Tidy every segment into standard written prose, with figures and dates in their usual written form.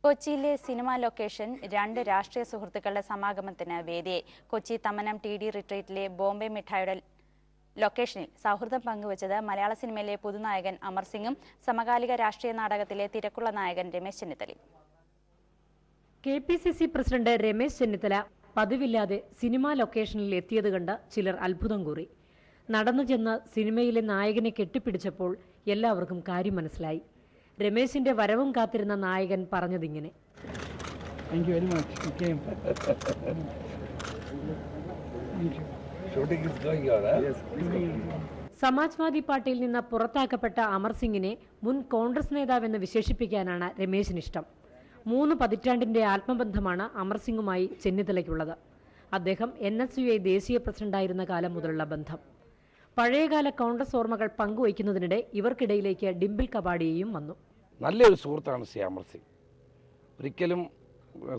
കൊച്ചിയിലെ cinema location രണ്ട് രാഷ്ട്രീയ സുഹൃത്തുക്കളുടെ സമാഗമത്തിന് വേദിയായി. കൊച്ചി തമ്മനം TD റിട്രീറ്റിലെ ബോംബെ മിഠായിയുടെ ലൊക്കേഷനിൽ സൗഹൃദം പങ്കുവച്ചത് മലയാള സിനിമയിലെ പുതുനായകൻ അമർ സിംഗും സമകാലിക രാഷ്ട്രീയ നാടകത്തിലെ തിരക്കുള്ള നായകൻ രമേശ് ചെന്നിത്തലയും. KPCC പ്രസിഡന്റ് രമേശ് ചെന്നിത്തല പതിവില്ലാതെ സിനിമാ ലൊക്കേഷനിൽ എത്തിയത് കണ്ട് ചിലർ അത്ഭുതം കൂറി. നടന്നു ചെന്ന് സിനിമയിലെ നായകനെ കെട്ടിപ്പിടിച്ചപ്പോൾ എല്ലാവർക്കും കാര്യം മനസ്സിലായി. രമേശിന്റെ വരവും കാത്തിരുന്ന നായകൻ പറഞ്ഞതിങ്ങനെ: സമാജ്വാദി പാർട്ടിയിൽ നിന്ന് പുറത്താക്കപ്പെട്ട അമർ സിംഗിനെ മുൻ കോൺഗ്രസ് നേതാവെന്ന് വിശേഷിപ്പിക്കാനാണ് രമേശിനിഷ്ടം. 3 പതിറ്റാണ്ടിന്റെ ആത്മബന്ധമാണ് അമർ സിംഗുമായി ചെന്നിത്തലയ്ക്കുള്ളത്. അദ്ദേഹം NSUI ദേശീയ പ്രസിഡന്റായിരുന്ന കാലം മുതലുള്ള ബന്ധം. പഴയകാല കോൺഗ്രസ് ഓർമ്മകൾ പങ്കുവയ്ക്കുന്നതിനിടെ ഇവർക്കിടയിലേക്ക് ഡിംപിൾ കപാഡിയയും വന്നു. നല്ലൊരു സുഹൃത്താണ് ശ്രീ അമർ സിംഗ്. ഒരിക്കലും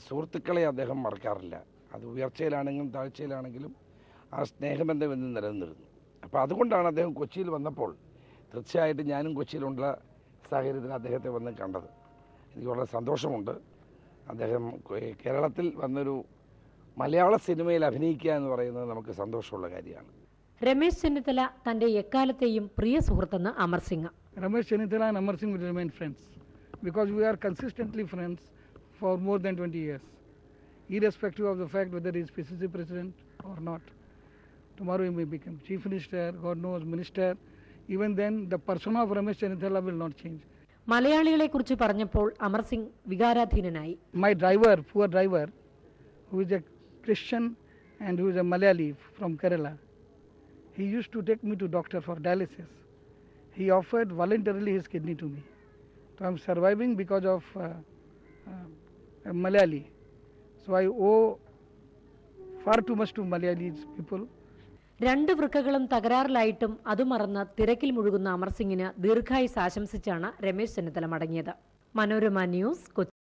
സുഹൃത്തുക്കളെ അദ്ദേഹം മറക്കാറില്ല. അത് ഉയർച്ചയിലാണെങ്കിലും താഴ്ചയിലാണെങ്കിലും ആ സ്നേഹബന്ധം എന്ന് നിലനിന്നിരുന്നു. അപ്പോൾ അതുകൊണ്ടാണ് അദ്ദേഹം കൊച്ചിയിൽ വന്നപ്പോൾ തീർച്ചയായിട്ടും ഞാനും കൊച്ചിയിലുള്ള സാഹചര്യത്തിൽ അദ്ദേഹത്തെ വന്ന് കണ്ടത്. എനിക്ക് വളരെ സന്തോഷമുണ്ട്. അദ്ദേഹം കേരളത്തിൽ വന്നൊരു മലയാള സിനിമയിൽ അഭിനയിക്കുക എന്ന് പറയുന്നത് നമുക്ക് സന്തോഷമുള്ള കാര്യമാണ്. രമേശ് ചെന്നിത്തല തന്റെ എക്കാലത്തെയും പ്രിയ സുഹൃത്തെന്ന് Amar Singh. Ramesh Chennithala and Amar Singh will remain friends because we are consistently friends for more than 20 years, irrespective of the fact whether he is PCC president or not. Tomorrow he may become chief minister, God knows, minister. Even then, the persona of Ramesh Chennithala will not change. മലയാളികളെ കുറിച്ച് പറഞ്ഞപ്പോൾ Amar Singh വികാരാധീനനായി. My driver, poor driver, who is a Christian and who is a Malayali from Kerala, he used to take me to doctor for dialysis. He offered voluntarily his kidney to me. So I am surviving because of Malayali. So I owe far too much to Malayali people. 2 വൃക്കകളും തകരാറിലായിട്ടും അത് മറന്ന് തിരക്കിൽ മുഴുകുന്ന അമർ സിംഗിന് ദീർഘായുസ് ആശംസിച്ചാണ് രമേശ് ചെന്നിത്തല മടങ്ങിയത്. Manorama news, Kochi.